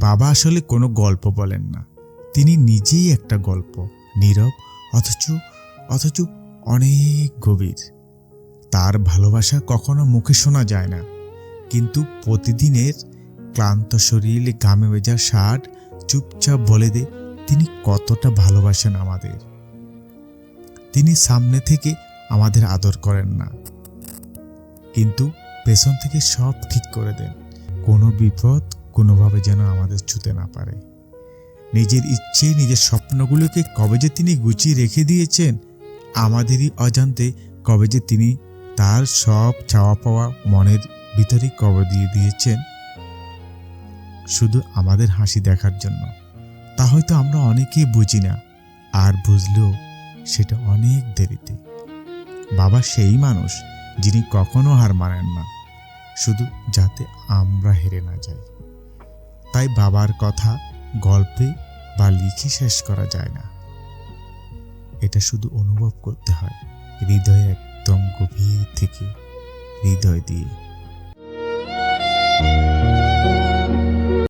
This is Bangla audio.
বাবা আসলে কোনো গল্প বলেন না, তিনি নিজেই একটা গল্প, নীরব অথচ অনেক গভীর। তার ভালোবাসা কখনো মুখে শোনা যায় না, কিন্তু প্রতিদিনের ক্লান্ত শরীর, ঘামে ভেজা শার্ট চুপচাপ বলে দেয় তিনি কতটা ভালোবাসেন আমাদের। তিনি সামনে থেকে আমাদের আদর করেন না, কিন্তু পেছন থেকে সব ঠিক করে দেন, কোনো বিপদ কোনোভাবে যেন আমাদের ছুঁতে না পারে। নিজের ইচ্ছে, নিজের স্বপ্নগুলোকে কবে যে তিনি গুছিয়ে রেখে দিয়েছেন আমাদেরই অজান্তে, কবে যে তিনি তার সব চাওয়া পাওয়া মনের ভিতরেই কবে দিয়ে দিয়েছেন শুধু আমাদের হাসি দেখার জন্য। তা হয়তো আমরা অনেকেই বুঝি না, আর বুঝলেও সেটা অনেক দেরিতে। বাবা সেই মানুষ যিনি কখনো হার মানেন না, শুধু যাতে আমরা হেরে না যাই। তাই বাবার কথা গল্পে বা লিখে শেষ করা যায় না, এটা শুধু অনুভব করতে হয় হৃদয়ে, একদম গভীর থেকে, হৃদয় দিয়ে।